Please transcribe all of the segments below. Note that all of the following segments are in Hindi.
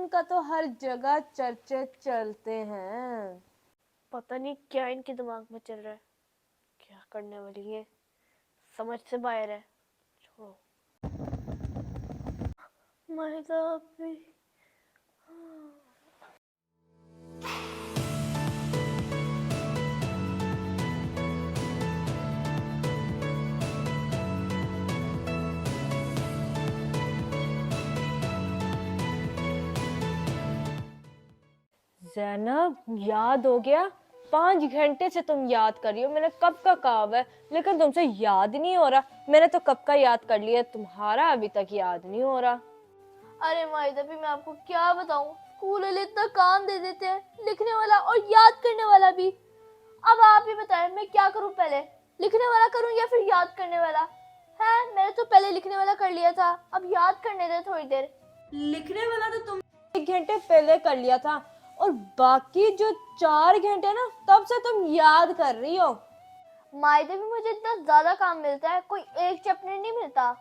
अपुन का तो हर जगह चर्चे चलते हैं। पता नहीं क्या इनके दिमाग में चल रहा है, क्या करने वाली है, समझ से बाहर है। छोड़ो। महिला भी ज़ैनब, याद हो गया? 5 घंटे से तुम याद कर रही हो, मैंने कब का कहा हुआ है, लेकिन तुमसे याद नहीं हो रहा। मैंने तो कब का याद कर लिया, तुम्हारा अभी तक याद नहीं हो रहा। अरे माहिदा भी, मैं आपको क्या बताऊं, स्कूल वाले इतना काम दे देते हैं, लिखने वाला और याद करने वाला भी। अब आप ही बताएं मैं क्या करूं, पहले लिखने वाला करूं या फिर याद करने वाला? है, मैंने तो पहले लिखने वाला कर लिया था, अब याद करने दे थोड़ी देर। लिखने वाला तो तुम 1 घंटे पहले कर लिया था, और बाकी जो 4 घंटे ना, तब से तुम याद कर रही हो। माहिदा भी, मुझे इतना ज्यादा काम मिलता है, कोई एक चैप्टर नहीं मिलता।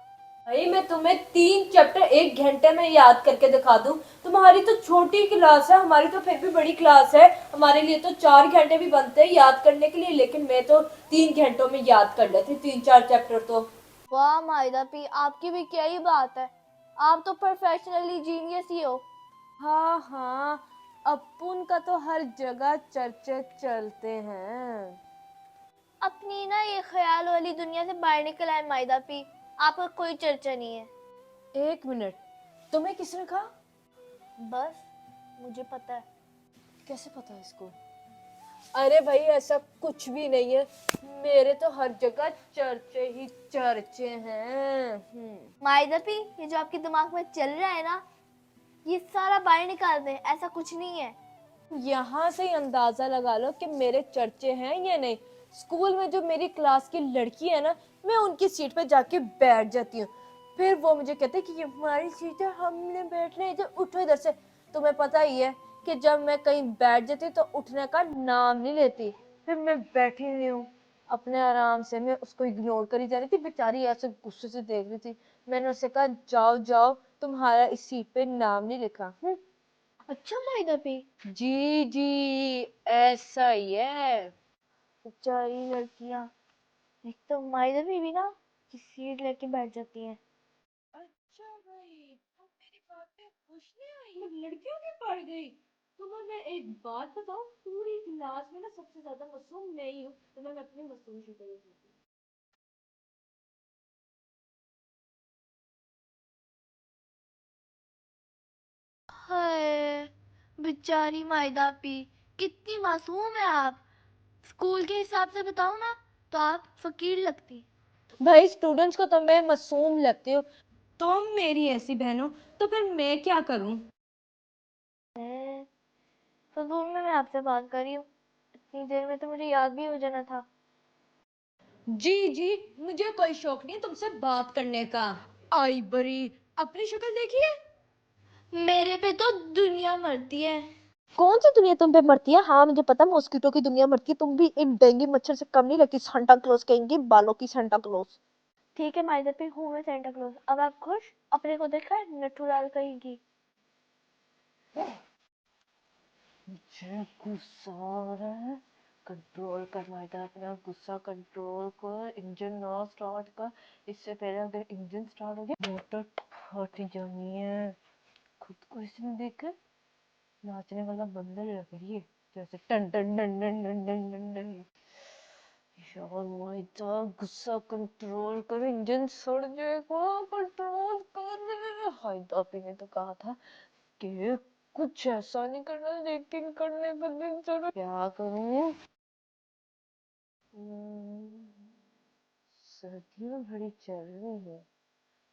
भाई मैं तुम्हें 3 चैप्टर 1 घंटे में याद करके दिखा दूं? तुम्हारी तो छोटी क्लास है, हमारी तो फिर भी बड़ी क्लास है। हमारे लिए तो 4 घंटे भी बनते हैं याद करने के लिए, लेकिन मैं तो 3 घंटों में याद कर लेती 3-4 चैप्टर तो। वाह माहिदा भी, आपकी भी क्या ही बात है, आप तो प्रोफेशनली जीनियस ही हो। हाँ हाँ, अपुन का तो हर जगह चर्चे चलते हैं। अपनी ना ये ख्याल वाली दुनिया से बाहर निकल आए माहिदा भी, आपका कोई चर्चा नहीं है। 1 मिनट, तुम्हें किसने कहा? बस मुझे पता है। कैसे पता है इसको? अरे भाई, ऐसा कुछ भी नहीं है, मेरे तो हर जगह चर्चे ही चर्चे हैं। माहिदा भी, ये जो आपके दिमाग में चल रहा है ना, ये सारा बाहर निकाल दें, ऐसा कुछ नहीं है। यहाँ से ही अंदाजा लगा लो कि मेरे चर्चे हैं या नहीं। स्कूल में जो मेरी क्लास की लड़की है ना, मैं उनकी सीट पे जाके बैठ जाती हूँ। फिर वो मुझे कहते हैं कि ये हमारी सीट है, हमने बैठना है, इधर उठो इधर से। तुम्हें पता ही है कि जब मैं कहीं बैठ जाती तो उठने का नाम नहीं लेती। फिर मैं बैठी हुई हूँ अपने आराम से, मैं उसको इग्नोर करी जा रही थी, बेचारी ऐसे गुस्से से देख रही थी। मैंने उससे कहा, जाओ जाओ, तुम्हारा इस सीट पे नाम नहीं लिखा। अच्छा माहिदा भी, जी जी, ऐसा ही है। बेचारी लड़कियां, एक तो माहिदा भी ना कि सीट लेके बैठ जाती हैं। अच्छा भाई, तुम मेरी बात पे खुश नहीं आई? मैं लड़कियों की पड़ गई। तुम्हें मैं एक बात बताऊं, पूरी क्लास में ना सबसे ज्यादा मासूम मैं ही हूँ, तो मैं अपनी मासूम शुक्र हूँ। हाय बेचारी माहिदा भी, कितनी मासूम है आप। स्कूल के हिसाब से बताओ ना, तो आप फकीर लगती। भाई, स्टूडेंट्स को तो मैं मासूम लगती हूँ, तुम मेरी ऐसी बहन हो, तो फिर मैं क्या करूँ? फजूल में मैं आपसे बात कर रही हूँ, इतनी देर में तो मुझे याद भी हो जाना था। जी जी, मुझे कोई शौक नहीं तुमसे बात करने का। आई बरी, अपनी शक्ल देखिए। मेरे पे तो दुनिया मरती है। कौन सी दुनिया तुम पे मरती है? हाँ मुझे पता, मॉस्किटो की दुनिया मरती है। तुम भी इन डेंगू मच्छर से कम नहीं लगती। सांता क्लॉज कहेंगे, बालों की सांता क्लॉज। ठीक है माइदा पे हूँ मैं सेंटा क्लॉज, अब आप खुश? अपने को देखा है नट्टू लाल कहेगी। मुझे गुस्सा आ रहा है, कंट्रोल करवाया था अपना गुस्सा, कंट्रोल कर, इंजन ना स्टार्ट कर। इससे पहले अगर इंजन स्टार्ट हो गया, मोटर फट जानी है। खुद को इसमें देखकर नाचने वाला बंदर लग रही है, जैसे टन टन टन टन टन टन टन टन। यार माइदा, गुस्सा कंट्रोल कर, इंजन सड़ जाएगा, कंट्रोल कर। हाइदा पी ने तो कहा था कि कुछ ऐसा नहीं करना, लेकिन करने का दिन जरूर। क्या करूं? सर्दियां बड़ी चल रही है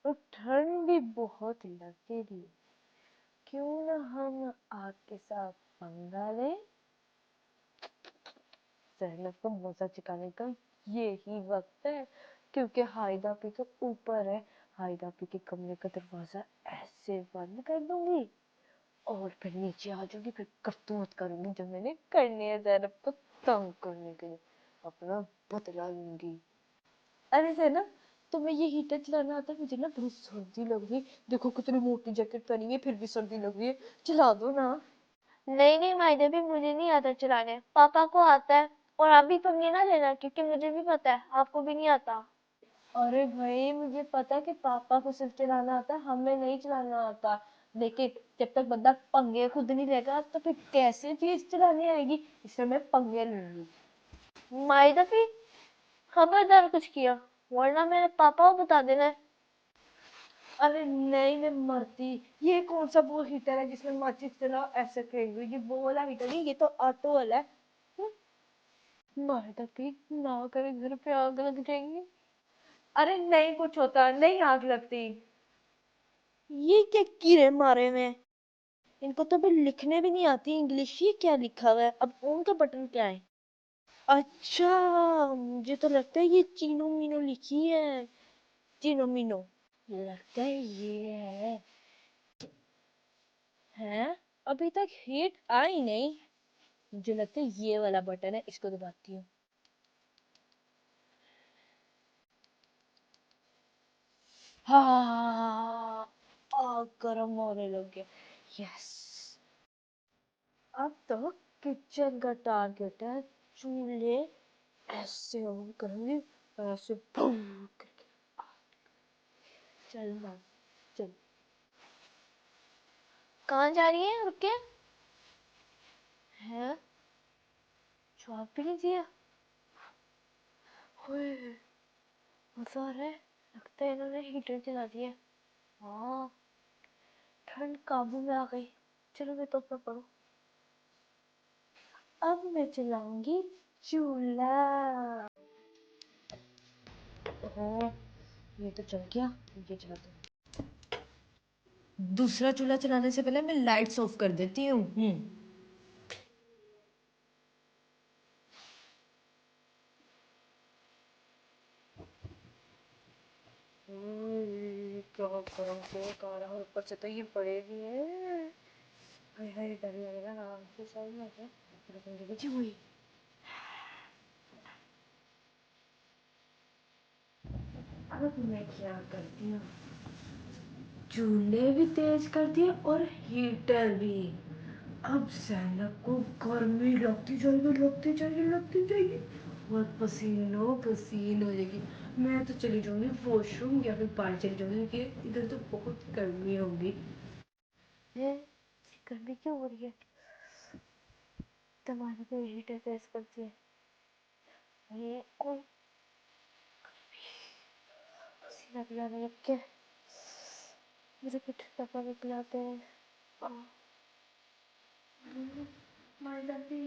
और ठंड भी बहुत लगेगी। क्यों ना हम आग के साथ पंगा लें? जहनत को मजा चुकाने का ये ही वक्त है, क्योंकि हाइदा पी तो ऊपर है। हाइदा पी के कमरे का दरवाजा ऐसे बंद कर दूंगी और फिर नीचे आ जाऊंगी, फिर करतूत करूंगी जो मैंने करनी है, ज़ैनब को तंग करने के लिए अपना बदला लूंगी। अरे ज़ैनब, तुम्हें ये हीटर चलाना आता है? मुझे ना बड़ी सर्दी लग रही है। देखो कितनी मोटी जैकेट पहनी हुई है, फिर भी सर्दी लग रही है। चला दो ना। नहीं नहीं मायदा भी, मुझे नहीं आता चलाने, पापा को आता है। और आप भी पंगे ना लेना, क्योंकि मुझे भी पता है आपको भी नहीं आता। अरे भाई, मुझे पता है कि पापा को सिर्फ चलाना आता है, हमें नहीं चलाना आता। लेकिन जब तक बंदा पंगे खुद नहीं लेगा तो फिर कैसे चीज चलानी आएगी? इसलिए मैं पंगे ले लूँ। मायदा भी खबरदार कुछ किया, वरना मेरे पापा को बता देना है। अरे नहीं, मैं मरती। ये कौन सा वो हीटर है जिसमें माचिस चलाओ ऐसे करेंगे? ये वो वाला हीटर नहीं, ये तो ऑटो वाला है। मारता भी ना करे, घर पे आग लग जाएगी। अरे नहीं, कुछ होता नहीं, आग लगती। ये क्या कीड़े मारे में? इनको तो भी लिखने भी नहीं आती इंग्लिश। ये क्या लिखा हुआ है? अब ऑन का बटन क्या है? अच्छा, मुझे तो लगता है ये चीनो मीनो लिखी है। चीनो मीनो लगता है ये है। अभी तक हीट आई नहीं। मुझे लगता है ये वाला बटन है, इसको दबाती हूँ। हाँ, आग गर्म होने लग गया। यस। अब तो किचन का टारगेट है। चूल्हे ऐसे ऑन करूंगी, ऐसे बूम करके। चल ना, चल। कहाँ जा रही है, रुक के? है, जवाब भी नहीं दिया। ओए, मजा आ रहा है। लगता है इन्होंने हीटर चला दिया। हाँ, ठंड काबू में आ गई। चलो मैं तो अपना पढ़ूं। अब मैं चलाऊंगी चूल्हा। हाँ, ये तो चल गया। ये चलाते हैं। दूसरा चूल्हा चलाने से पहले मैं लाइट्स ऑफ कर देती हूँ। क्या गरम से काढ़ा, और ऊपर से तो ये पड़ेगी है। हाय हाय, डर लग रहा है। आग के साइड में है, रखेंगे बची हुई। अब मैं क्या करती हूँ, चूल्हे भी तेज कर दिए और हीटर भी। अब सैनब को गर्मी लगती जाएगी, लगती जाएगी, लगती जाएगी, और पसीनो पसीन हो जाएगी। मैं तो चली जाऊंगी वॉशरूम या फिर बाहर चली जाऊंगी, क्योंकि इधर तो बहुत गर्मी होगी। ये गर्मी क्यों हो रही है? तुम्हारे को हीटर तेज करती है। ये और पसीना भी आने लग गया। मुझे कुछ पापा भी पिलाते हैं। माय दादी,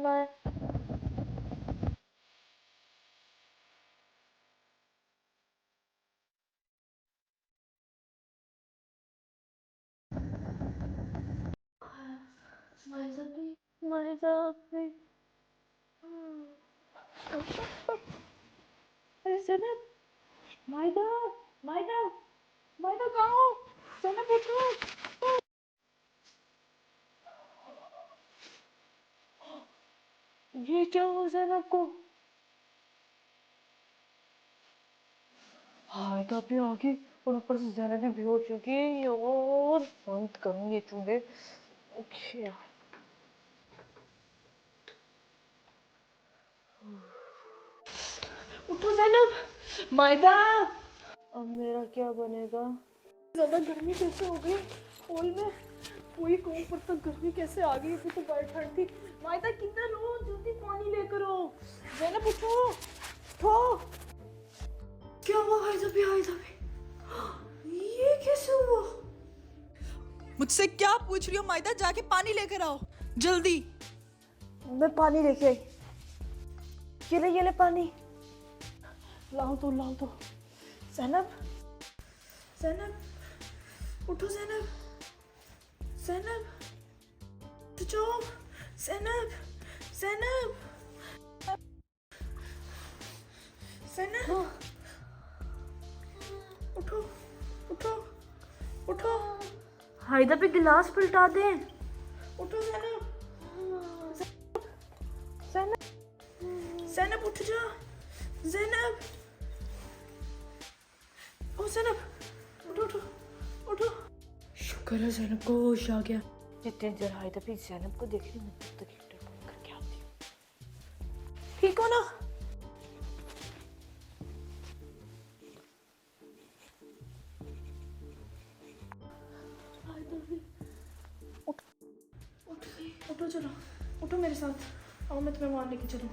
माय। माय दादी, माय दादी। अरे सनत, मायदा, मायदा, मायदा कहाँ हो? सनत उठो। ये क्या हुआ सनत को? हाँ, तो अभी आ गई, और ऊपर से जरा ने बेहोश हो गई। और बंद करूंगी चूल्हे। ओके। उठो ज़ैनब, मायदा। अब मेरा क्या बनेगा? ज्यादा गर्मी कैसे हो गई हॉल में? कोई को ऊपर तक गर्मी कैसे आ गई? अभी तो बाहर ठंड थी। मायदा किधर हो? जल्दी पानी लेकर आओ। ज़ैनब उठो, उठो। क्या हुआ? हाय दबी, ये कैसे हुआ? मुझसे क्या पूछ रही हो मायदा? जाके पानी लेकर आओ जल्दी। मैं पानी लेके आई। ये ले पानी। लाओ तो। ज़ैनब, ज़ैनब उठो। ज़ैनब, ज़ैनब उठ जाओ। ज़ैनब, ज़ैनब, ज़ैनब उठो, उठो, उठो। हायदा पे गिलास पलटा दे। उठो ज़ैनब, ज़ैनब, ज़ैनब उठ जा। ज़ैनब, ओ ज़ैनब, उठो उठो उठो। शुक्र है ज़ैनब को होश आ गया। जितनी देर हायदा भी ज़ैनब को देख रही मैं तब तक हीटर बंद करके आती हूँ। ठीक हो ना? उठो चलो, उठो मेरे साथ। आओ मैं तुम्हें वहाँ लेके चलूँ।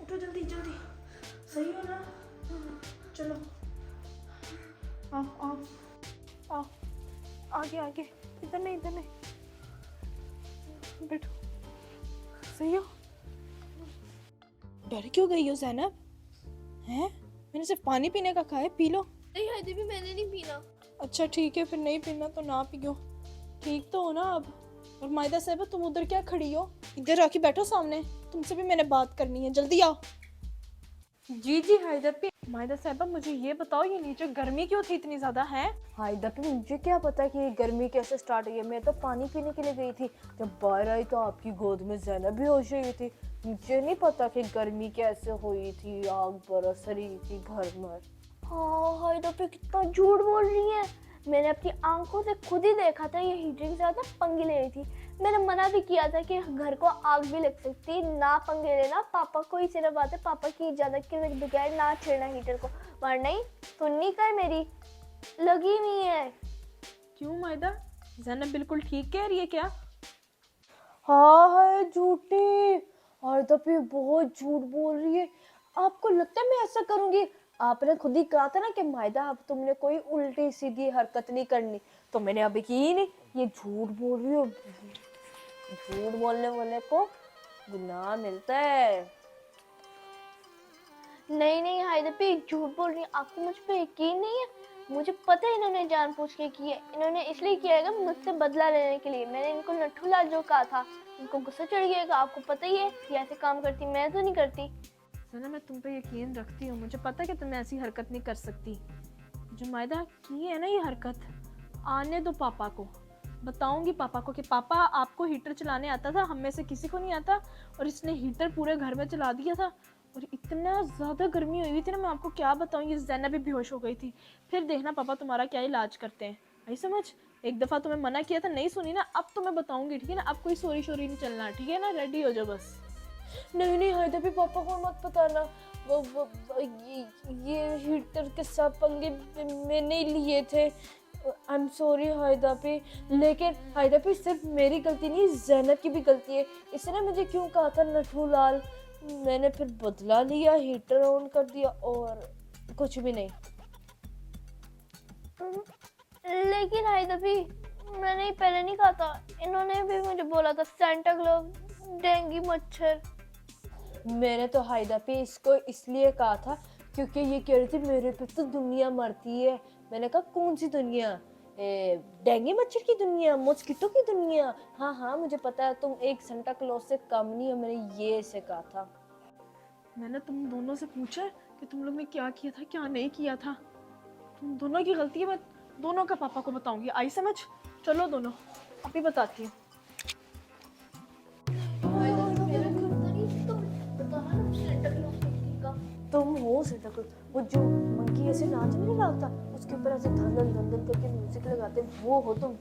उठो जल्दी जल्दी। सही हो ना? चलो। आओ आओ आओ। आगे आगे। इधर नहीं इधर नहीं। बैठो। सही हो? डर क्यों गई हो ज़ैनब? हैं? मैंने सिर्फ पानी पीने का कहा है, पी लो। नहीं हायदा भी मैंने नहीं पीना। अच्छा ठीक है, फिर नहीं पीना तो ना पियो। ठीक तो हो ना अब? और मायदा साहब तुम उधर क्या खड़ी हो? इधर आके बैठो सामने, तुमसे भी मैंने बात करनी है, जल्दी आओ। जी जी हायदा भी। मायदा साहब मुझे ये बताओ, ये नीचे गर्मी क्यों थी इतनी ज्यादा है? हायदा भी मुझे क्या पता कि ये गर्मी कैसे स्टार्ट हुई है। मैं तो पानी पीने के लिए गई थी, जब बाहर आई तो आपकी गोद में ज़ैनब भी होश गई थी। मुझे नहीं पता कि गर्मी कैसे हुई थी, आग बरस रही थी घर में। हाँ हायदा पे कितना झूठ बोल रही है। मैंने अपनी आंखों से खुद ही देखा था ये हीटर के साथ ना पंगे ले रही थी। मैंने मना भी किया था कि घर को आग भी लग सकती है, ना पंगे लेना, पापा को ही सिर्फ बात है, पापा की इजाजत के बगैर ना छेड़ना हीटर को। पर नहीं सुननी कर मेरी, लगी नहीं है। क्यों मायदा, ज़ैनब बिल्कुल ठीक कह रही है क्या? हाँ है झूठी, हायदा भी बहुत झूठ बोल रही है। आपको लगता है मैं ऐसा करूंगी? आपने खुद ही कहा था ना कि मायदा अब तुमने कोई उल्टी सीधी हरकत नहीं करनी, तो मैंने अभी की ही नहीं। ये झूठ बोल रही है। झूठ बोलने वाले को गुनाह मिलता है। नहीं नहीं हायदा पे झूठ बोल रही है। आपको मुझ पे यकीन नहीं है? मुझे पता है इन्होंने जानबूझ के किया है। इन्होंने इसलिए किया है मुझसे बदला लेने के लिए। मैंने इनको नट्ठूलाल जो कहा था, इनको गुस्सा चढ़ गया। आपको पता ही है ये ऐसे काम करती, मैं तो नहीं करती। ज़ैनब मैं तुम पे यकीन रखती हूँ, मुझे पता है कि तुम ऐसी हरकत नहीं कर सकती। जो मायदा की है ना ये हरकत, आने दो पापा को, बताऊंगी पापा को कि पापा आपको हीटर चलाने आता था, हम में से किसी को नहीं आता, और इसने हीटर पूरे घर में चला दिया था। और इतना ज़्यादा गर्मी हुई थी ना, मैं आपको क्या बताऊं, ये ज़ैनब भी बेहोश हो गई थी। फिर देखना पापा तुम्हारा क्या इलाज करते हैं। आई समझ? एक दफ़ा तुम्हें मना किया था, नहीं सुनी ना, अब तो मैं बताऊंगी, ठीक है ना? अब कोई सोरी शोरी नहीं चलना, ठीक है ना? रेडी हो जाओ बस। नहीं नहीं हायदा भी पापा को मत बताना। ये हीटर के साथ पंगे मैंने लिए थे। आई एम सॉरी हायदा पे। लेकिन हायदा पे सिर्फ मेरी गलती नहीं, ज़ैनब की भी गलती है। इसने ना मुझे क्यों कहा था नट्ठू लाल, मैंने फिर बदला लिया, हीटर ऑन कर दिया और कुछ भी नहीं। लेकिन हायदा भी मैंने ही पहले नहीं कहा था। इन्होंने भी मुझे बोला था सेंटा क्लॉज, डेंगू मच्छर। मैंने तो हायदा पे इसको इसलिए कहा था क्योंकि ये कह रही थी मेरे पे तो दुनिया मरती है। मैंने कहा कौन सी दुनिया? डेंगू मच्छर की दुनिया, मॉस्किटो की दुनिया। हाँ हाँ मुझे पता है, तुम एक सेंटा क्लॉज से कम नहीं हो। मैंने ये से कहा था। मैंने तुम दोनों से पूछा कि तुम लोग ने क्या किया था क्या नहीं किया था। तुम दोनों की गलती है, मैं दोनों का पापा को बताऊंगी। आई समझ? चलो दोनों, अभी बताती हूँ। तुम हो सेंटा क्लॉज, वो जो मंकी ऐसे नाच नहीं रहा होता, उसके ऊपर ऐसे धन धन धन धन करके म्यूजिक लगाते, वो हो तुम।